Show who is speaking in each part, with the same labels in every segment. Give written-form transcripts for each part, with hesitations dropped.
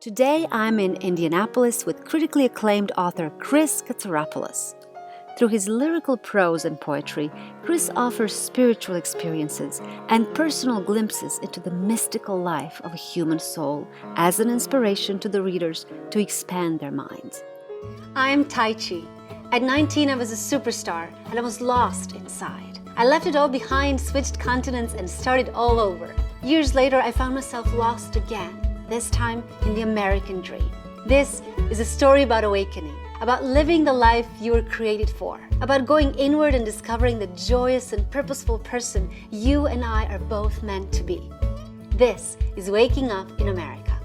Speaker 1: Today I'm in Indianapolis with critically acclaimed author Chris Katsaropoulos. Through his lyrical prose and poetry, Chris offers spiritual experiences and personal glimpses into the mystical life of a human soul as an inspiration to the readers to expand their minds.
Speaker 2: I'm Tai Chi. At 19, I was a superstar and I was lost inside. I left it all behind, switched continents, and started all over. Years later, I found myself lost again, this time in the American dream. This is a story about awakening, about living the life you were created for, about going inward and discovering the joyous and purposeful person you and I are both meant to be. This is Waking Up in America.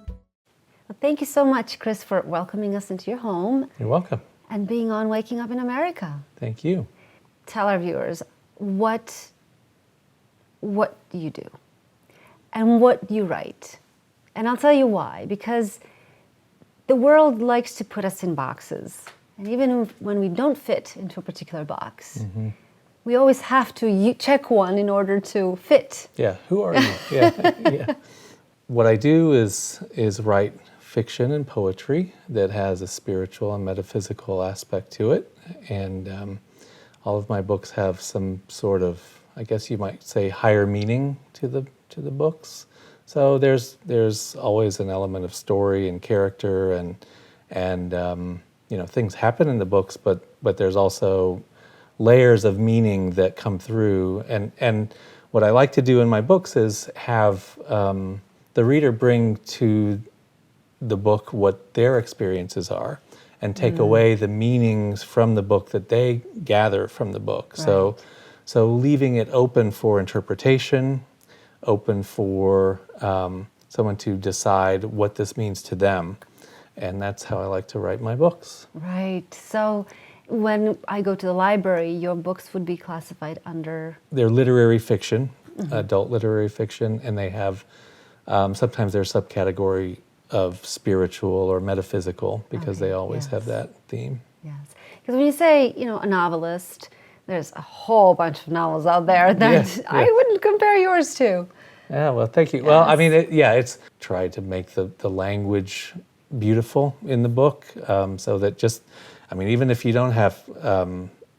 Speaker 1: Well, thank you so much, Chris, for welcoming us into your home.
Speaker 3: You're welcome.
Speaker 1: And being on Waking Up in America.
Speaker 3: Thank you.
Speaker 1: Tell our viewers, what do you do? And what you write? And I'll tell you why. Because the world likes to put us in boxes. And even when we don't fit into a particular box, we always have to check one in order to fit.
Speaker 3: Yeah, who are you? Yeah. What I do is write fiction and poetry that has a spiritual and metaphysical aspect to it. And all of my books have some sort of, I guess you might say, higher meaning to the books. So there's always an element of story and character and things happen in the books, but there's also layers of meaning that come through. And what I like to do in my books is have the reader bring to the book what their experiences are and take away the meanings from the book that they gather from the book. Right. So leaving it open for interpretation, open for someone to decide what this means to them. And that's how I like to write my books.
Speaker 1: Right. So when I go to the library, your books would be classified under?
Speaker 3: They're literary fiction, adult literary fiction, and they have, sometimes they're a subcategory of spiritual or metaphysical because they always have that theme.
Speaker 1: Yes. Because when you say, a novelist, there's a whole bunch of novels out there that I wouldn't compare yours to.
Speaker 3: Yeah, well, thank you. Yes. Well, I mean, it's tried to make the language beautiful in the book so that even if you don't have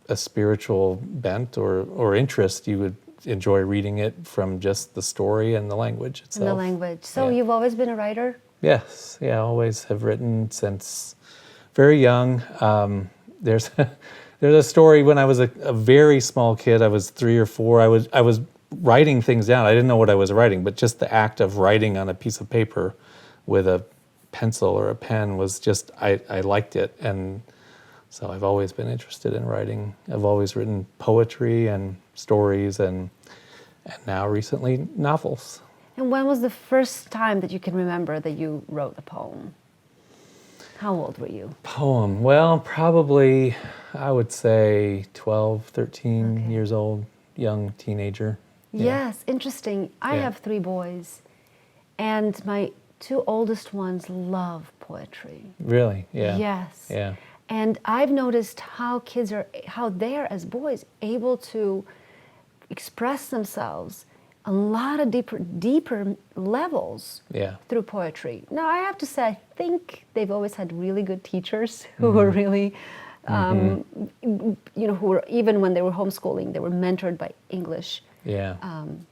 Speaker 3: a spiritual bent or interest, you would enjoy reading it from just the story and the language itself.
Speaker 1: And the language. So you've always been a writer?
Speaker 3: Yes. Yeah, I always have written since very young. There's a story when I was a very small kid. I was 3 or 4. I was writing things down. I didn't know what I was writing, but just the act of writing on a piece of paper with a pencil or a pen was just, I liked it. And so I've always been interested in writing. I've always written poetry and stories and now recently novels.
Speaker 1: And when was the first time that you can remember that you wrote a poem? How old were you?
Speaker 3: Poem, well, probably, I would say 12, 13 years old, young teenager.
Speaker 1: Yes, interesting. I have 3 boys, and my 2 oldest ones love poetry.
Speaker 3: Really? Yeah.
Speaker 1: Yes.
Speaker 3: Yeah.
Speaker 1: And I've noticed how they are, as boys, able to express themselves a lot of deeper levels through poetry. Now, I have to say, I think they've always had really good teachers who were really, who were, even when they were homeschooling, they were mentored by English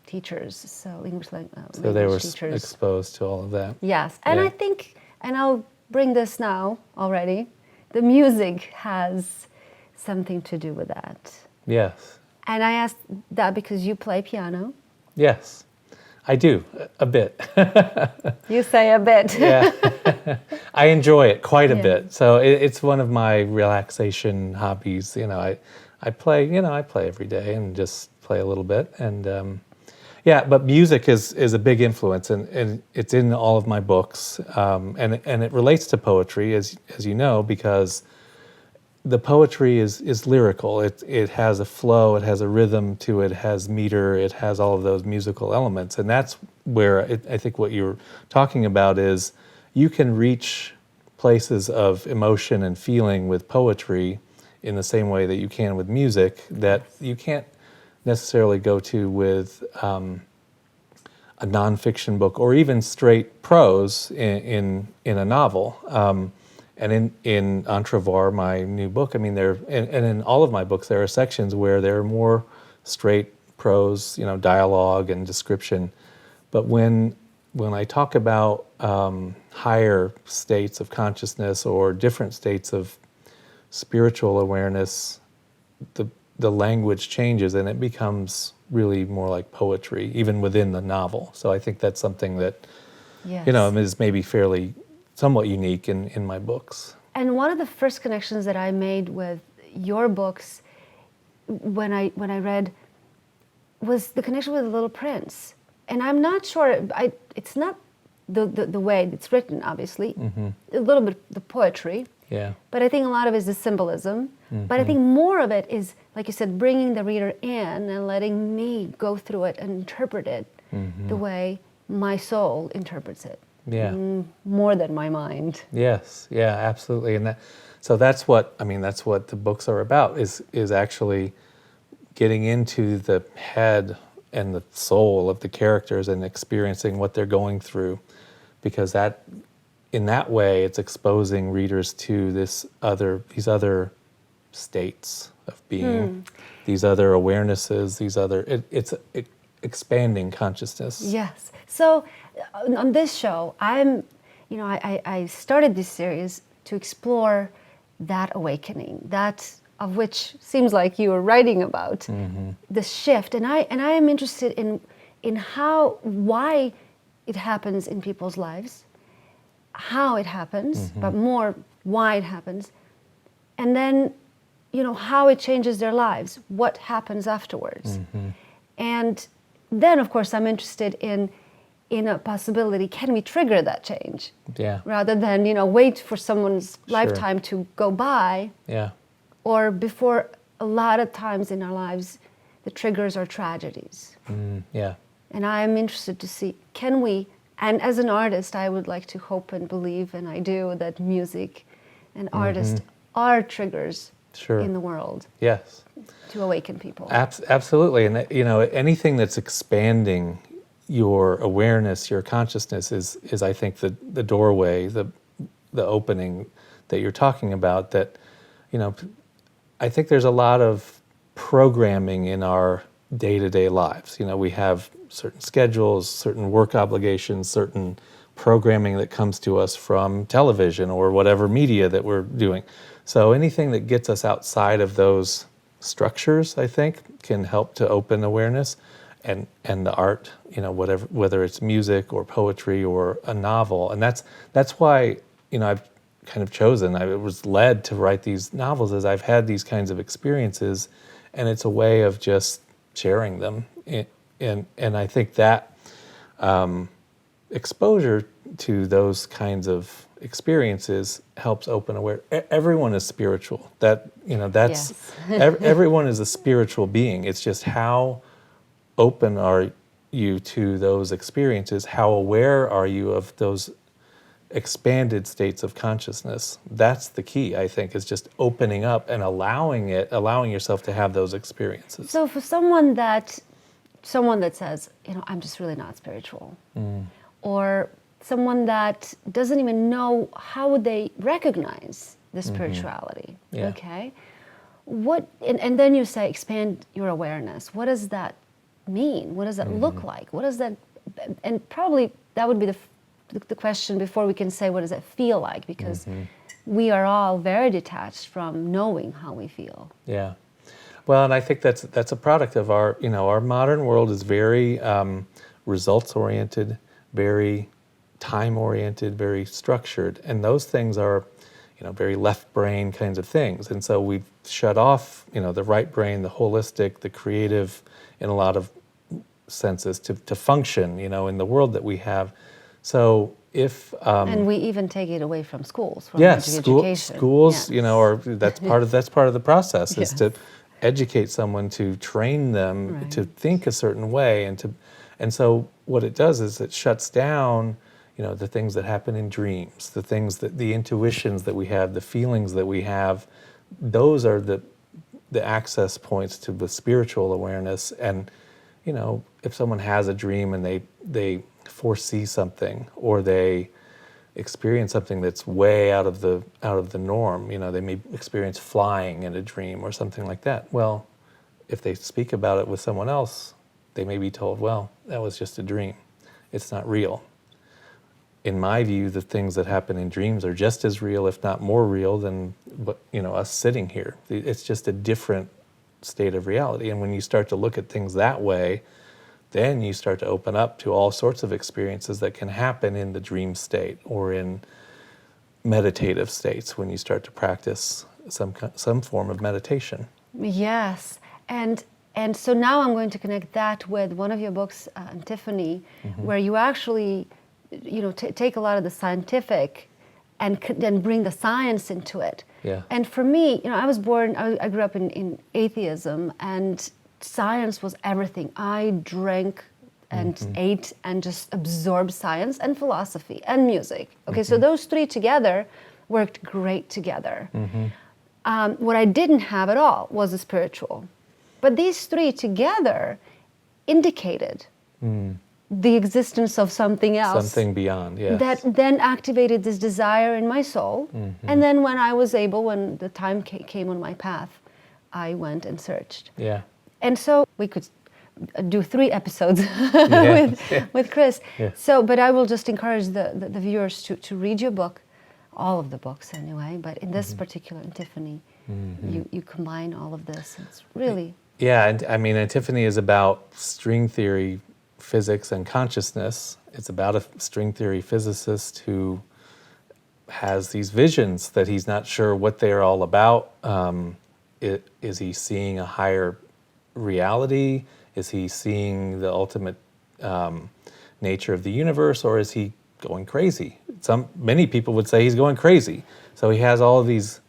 Speaker 1: teachers. So English language
Speaker 3: so they were
Speaker 1: teachers.
Speaker 3: Exposed to all of that.
Speaker 1: Yes, and I think, and I'll bring this now already, the music has something to do with that.
Speaker 3: Yes.
Speaker 1: And I asked that because you play piano.
Speaker 3: Yes, I do, a bit.
Speaker 1: You say a bit.
Speaker 3: Yeah, I enjoy it quite a bit. So it's one of my relaxation hobbies. I play, I play every day and just play a little bit. And but music is a big influence and it's in all of my books. And it relates to poetry, as you know, because the poetry is lyrical. It has a flow, it has a rhythm to it, has meter, it has all of those musical elements. And that's where I think what you're talking about is you can reach places of emotion and feeling with poetry in the same way that you can with music that you can't necessarily go to with a nonfiction book or even straight prose in a novel. And in Entrevoir, my new book, I mean, and in all of my books, there are sections where there are more straight prose, dialogue and description. But when I talk about higher states of consciousness or different states of spiritual awareness, the language changes and it becomes really more like poetry, even within the novel. So I think that's something that,
Speaker 1: Yes.
Speaker 3: is maybe somewhat unique in my books.
Speaker 1: And one of the first connections that I made with your books when I read was the connection with The Little Prince. And I'm not sure, it's not the way it's written, obviously, a little bit the poetry, but I think a lot of it is the symbolism. But I think more of it is, like you said, bringing the reader in and letting me go through it and interpret it the way my soul interprets it.
Speaker 3: Yeah.
Speaker 1: More than my mind.
Speaker 3: Yes, yeah, absolutely. And that's what the books are about, is actually getting into the head and the soul of the characters and experiencing what they're going through, because in that way it's exposing readers to these other states of being, these other awarenesses, it's expanding consciousness.
Speaker 1: Yes. So on this show, I started this series to explore that awakening, that of which seems like you were writing about, the shift. And I am interested in why it happens in people's lives, how it happens, but more why it happens, and then, how it changes their lives, what happens afterwards. And then, of course, I'm interested in a possibility, can we trigger that change?
Speaker 3: Yeah.
Speaker 1: Rather than, wait for someone's lifetime to go by.
Speaker 3: Yeah.
Speaker 1: Or before, a lot of times in our lives, the triggers are tragedies.
Speaker 3: Yeah.
Speaker 1: And I'm interested to see, can we, and as an artist, I would like to hope and believe, and I do, that music and artists are triggers in the world.
Speaker 3: Yes.
Speaker 1: To awaken people.
Speaker 3: Absolutely. And, anything that's expanding your awareness, your consciousness is I think the doorway, the opening that you're talking about, that, I think there's a lot of programming in our day-to-day lives. We have certain schedules, certain work obligations, certain programming that comes to us from television or whatever media that we're doing. So anything that gets us outside of those structures, I think, can help to open awareness. And the art, whether it's music or poetry or a novel. And that's why, I've kind of chosen, I was led to write these novels, as I've had these kinds of experiences, and it's a way of just sharing them. And I think that exposure to those kinds of experiences helps open awareness. Everyone is spiritual. Everyone is a spiritual being. It's just how open are you to those experiences? How aware are you of those expanded states of consciousness? That's the key, I think, is just opening up and allowing yourself to have those experiences.
Speaker 1: So for someone that says, I'm just really not spiritual, or someone that doesn't even know, how would they recognize the spirituality?
Speaker 3: Yeah.
Speaker 1: Okay. And then you say, expand your awareness. What does that mean? What does that look like? What does that, and probably that would be the question before we can say, what does it feel like? Because we are all very detached from knowing how we feel.
Speaker 3: Yeah. Well, and I think that's a product of our modern world is very results oriented, very time oriented, very structured, and those things are, very left brain kinds of things. And so we've shut off, the right brain, the holistic, the creative, in a lot of senses to function, in the world that we have. So if
Speaker 1: and we even take it away from schools, from education.
Speaker 3: Schools, or that's part of the process is to educate someone, to train them to think a certain way, and so what it does is it shuts down, the things that happen in dreams, the intuitions that we have, the feelings that we have. Those are the access points to the spiritual awareness, and if someone has a dream and they foresee something, or they experience something that's way out of the norm, they may experience flying in a dream or something like that. Well, if they speak about it with someone else, they may be told, well, that was just a dream. It's not real. In my view, the things that happen in dreams are just as real, if not more real, than us sitting here. It's just a different state of reality. And when you start to look at things that way, then you start to open up to all sorts of experiences that can happen in the dream state or in meditative states when you start to practice some form of meditation.
Speaker 1: Yes, and so now I'm going to connect that with one of your books, Antiphony, where you actually, take a lot of the scientific and then bring the science into it.
Speaker 3: Yeah.
Speaker 1: And for me, I grew up in atheism, and science was everything. I drank and ate and just absorbed science and philosophy and music. Okay, so those three together worked great together. What I didn't have at all was the spiritual. But these three together indicated the existence of something else.
Speaker 3: Something beyond, yes.
Speaker 1: That then activated this desire in my soul. And then when the time came on my path, I went and searched.
Speaker 3: Yeah.
Speaker 1: And so we could do 3 episodes with Chris.
Speaker 3: Yeah.
Speaker 1: So, but I will just encourage the viewers to read your book, all of the books anyway, but in this particular Antiphony, you combine all of this. It's really...
Speaker 3: Yeah, and I mean, Antiphony is about string theory, physics, and consciousness. It's about a string theory physicist who has these visions that he's not sure what they're all about. Is he seeing a higher reality? Is he seeing the ultimate nature of the universe, or is he going crazy? Many people would say he's going crazy. So he has all of these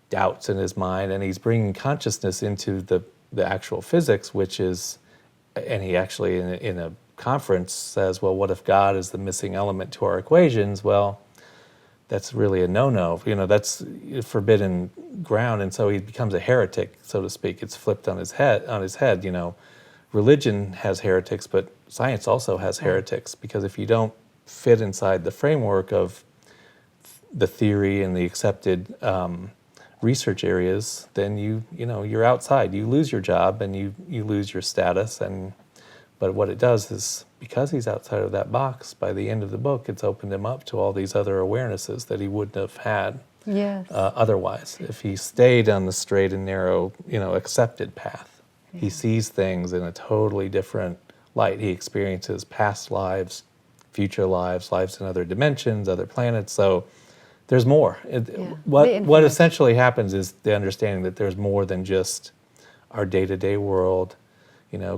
Speaker 3: doubts in his mind, and he's bringing consciousness into the actual physics, which is, and he actually in a conference says, well, what if God is the missing element to our equations? Well, that's really a no-no. That's forbidden ground, and so he becomes a heretic, so to speak. It's flipped on his head. Religion has heretics, but science also has heretics, because if you don't fit inside the framework of the theory and the accepted research areas, then you're outside. You lose your job and you lose your status. But what it does is, because he's outside of that box, by the end of the book, it's opened him up to all these other awarenesses that he wouldn't have had otherwise if he stayed on the straight and narrow, accepted path. Yeah. He sees things in a totally different light. He experiences past lives, future lives in other dimensions, other planets. So there's more. What essentially happens is the understanding that there's more than just our day-to-day world,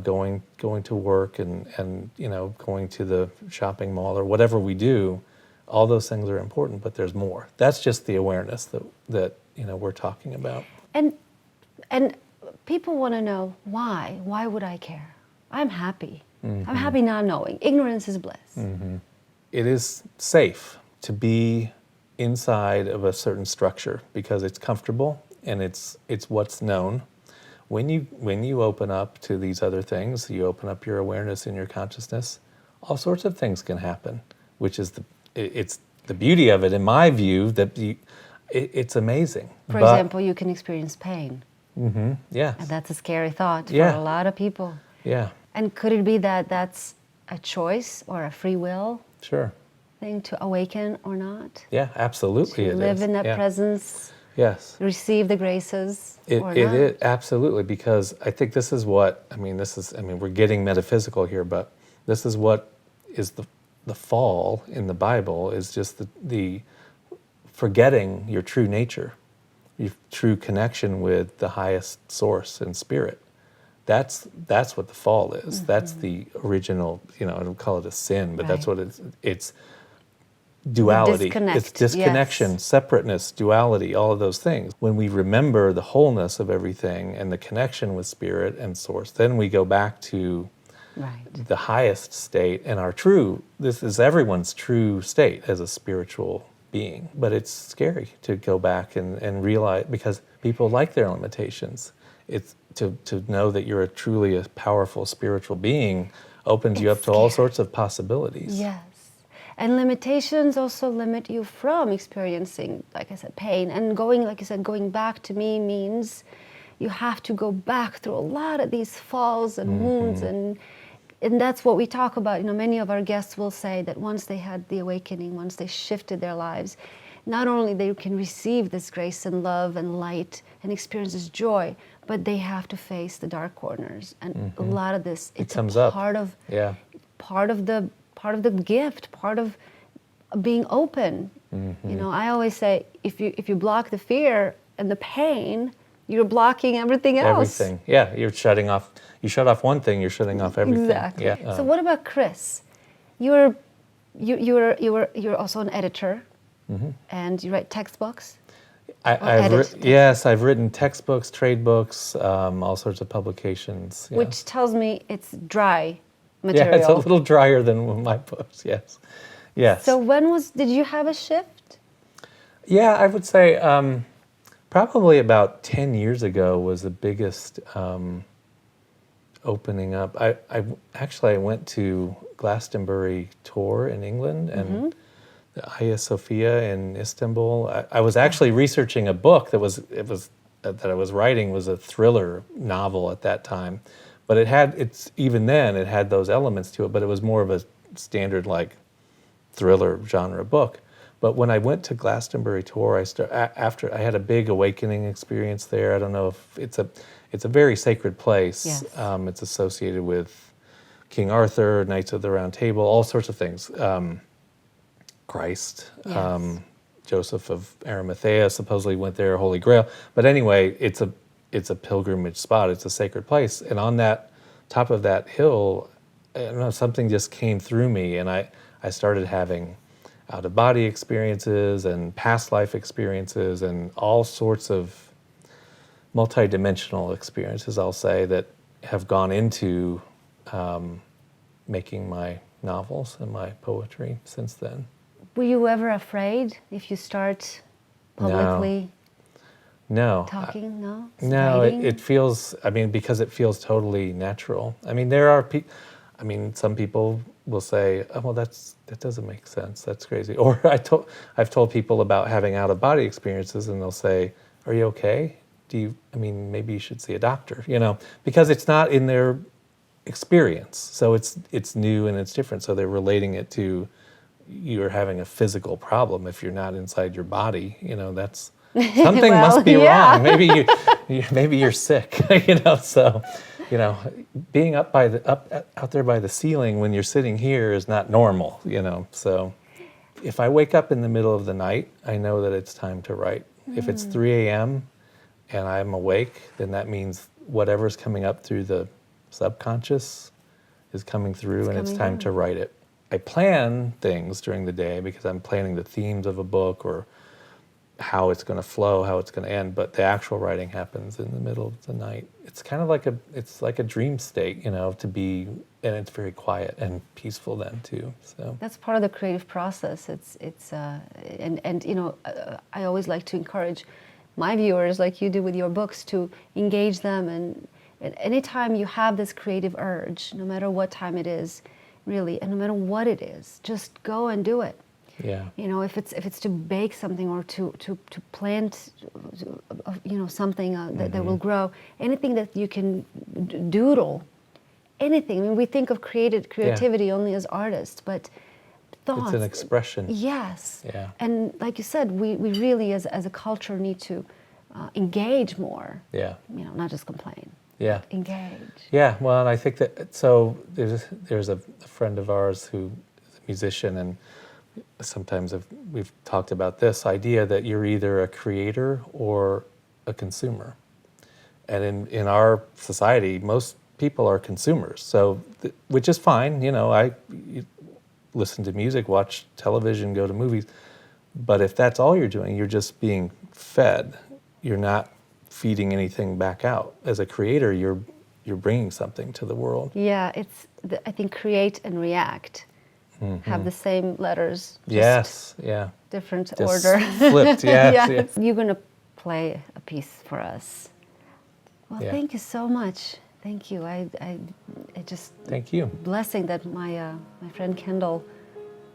Speaker 3: going to work and going to the shopping mall or whatever we do. All those things are important, but there's more. That's just the awareness that we're talking about.
Speaker 1: And people want to know why. Why would I care? I'm happy. I'm happy not knowing. Ignorance is bliss.
Speaker 3: It is safe to be inside of a certain structure because it's comfortable and it's what's known. When you open up to these other things, you open up your awareness and your consciousness, all sorts of things can happen, which is it's the beauty of it, in my view, that it's amazing.
Speaker 1: For example, you can experience pain.
Speaker 3: Yeah.
Speaker 1: And that's a scary thought for a lot of people.
Speaker 3: Yeah.
Speaker 1: And could it be that that's a choice or a free will thing to awaken or not?
Speaker 3: Yeah, absolutely.
Speaker 1: To live in that presence.
Speaker 3: Yes.
Speaker 1: Receive the graces.
Speaker 3: It is absolutely, because I think this is what we're getting metaphysical here, but this is what is the fall in the Bible, is just the forgetting your true nature, your true connection with the highest source and spirit. That's what the fall is. That's the original, I don't call it a sin, but that's what it's duality. It's disconnection, separateness, duality, all of those things. When we remember the wholeness of everything and the connection with spirit and source, then we go back to the highest state and this is everyone's true state as a spiritual being. But it's scary to go back and realize, because people like their limitations. it's to know that you're truly a powerful spiritual being opens you up to all sorts of possibilities.
Speaker 1: Yes. And limitations also limit you from experiencing, like I said, pain. And going, like you said, going back to me means you have to go back through a lot of these falls and wounds, and that's what we talk about. Many of our guests will say that once they had the awakening, once they shifted their lives, not only they can receive this grace and love and light and experience this joy, but they have to face the dark corners. And a lot of this, it's
Speaker 3: comes
Speaker 1: a
Speaker 3: up.
Speaker 1: part of
Speaker 3: Yeah.
Speaker 1: part of the gift, part of being open. I always say, if you block the fear and the pain, you're blocking everything else.
Speaker 3: Everything. Yeah, you're shutting off. You shut off one thing, you're shutting off everything.
Speaker 1: Exactly.
Speaker 3: Yeah.
Speaker 1: So what about Chris? You're also an editor, and you write textbooks.
Speaker 3: Yes, I've written textbooks, trade books, all sorts of publications. Yeah.
Speaker 1: Which tells me it's dry material.
Speaker 3: Yeah, it's a little drier than my books. Yes. Yes.
Speaker 1: So did you have a shift?
Speaker 3: Yeah, I would say probably about 10 years ago was the biggest opening up. I went to Glastonbury tour in England and the Hagia Sophia in Istanbul. I was actually researching a book that I was writing was a thriller novel at that time, but even then it had those elements to it, but it was more of a standard like thriller genre book. But when I went to Glastonbury tour, after I had a big awakening experience there. I don't know if it's a very sacred place.
Speaker 1: Yes.
Speaker 3: It's associated with King Arthur, Knights of the Round Table, all sorts of things. Christ,
Speaker 1: Yes.
Speaker 3: Joseph of Arimathea supposedly went there, Holy Grail. But anyway, it's a pilgrimage spot. It's a sacred place. And on that top of that hill, I don't know, something just came through me, and I started having out-of-body experiences and past life experiences and all sorts of multidimensional experiences, I'll say, that have gone into making my novels and my poetry since then.
Speaker 1: Were you ever afraid if you start publicly talking? No?
Speaker 3: No,
Speaker 1: Writing?
Speaker 3: it feels, because it feels totally natural. There are some people will say, oh, well, that doesn't make sense. That's crazy. Or I've told people about having out-of-body experiences, and they'll say, are you okay? Maybe you should see a doctor, because it's not in their experience. So it's new and it's different. So they're relating it to you're having a physical problem if you're not inside your body. That's something must be wrong. Maybe you're sick. So being out there by the ceiling when you're sitting here is not normal. So if I wake up in the middle of the night, I know that it's time to write. If it's 3 a.m. and I'm awake, then that means whatever's coming up through the subconscious is coming through, and it's time to write it. I plan things during the day because I'm planning the themes of a book or how it's going to flow, how it's going to end, but the actual writing happens in the middle of the night. It's kind of like a dream state, to be, and it's very quiet and peaceful then too. So
Speaker 1: that's part of the creative process. I always like to encourage my viewers, like you do with your books, to engage them. And anytime you have this creative urge, no matter what time it is, really, and no matter what it is, just go and do it.
Speaker 3: yeah,
Speaker 1: If it's to bake something or to plant, something that will grow, anything that you can doodle, anything. We think of creativity only as artists, but thoughts.
Speaker 3: it's an expression.
Speaker 1: Yes.
Speaker 3: Yeah.
Speaker 1: And like you said, we really as a culture need to engage more.
Speaker 3: Yeah.
Speaker 1: Not just complain.
Speaker 3: Yeah.
Speaker 1: Engage.
Speaker 3: Yeah, well, and I think that, so there's a friend of ours who is a musician, and sometimes we've talked about this idea that you're either a creator or a consumer. And in our society, most people are consumers, so which is fine. You listen to music, watch television, go to movies. But if that's all you're doing, you're just being fed. You're not feeding anything back out. As a creator, you're bringing something to the world.
Speaker 1: Yeah, I think create and react have the same letters.
Speaker 3: Yes, yeah.
Speaker 1: Different
Speaker 3: Just
Speaker 1: order.
Speaker 3: flipped, yes.
Speaker 1: Yes. You're going to play a piece for us. Well, thank you so much. Thank you. I just
Speaker 3: Thank you.
Speaker 1: Blessing that my my friend Kendall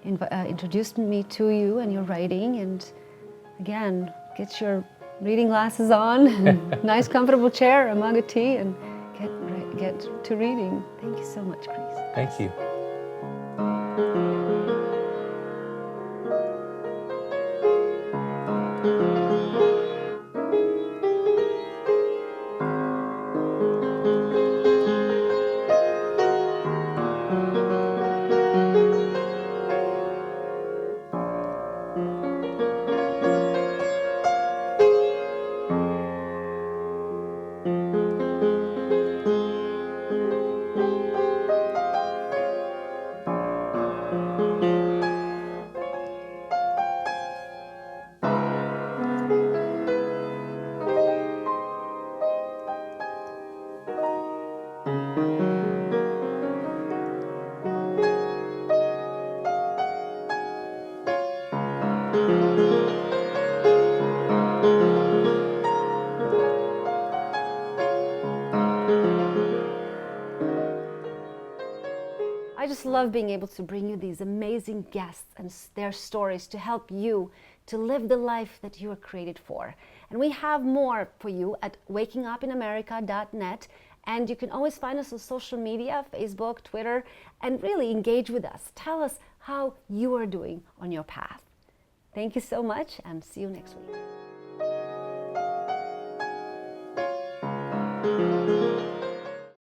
Speaker 1: introduced me to you and your writing. And again, get your reading glasses on, nice comfortable chair, a mug of tea, and get to reading. Thank you so much, Chris.
Speaker 3: Thank you.
Speaker 1: I just love being able to bring you these amazing guests and their stories to help you to live the life that you are created for. And we have more for you at wakingupinamerica.net. And you can always find us on social media, Facebook, Twitter, and really engage with us. Tell us how you are doing on your path. Thank you so much, and see you next week.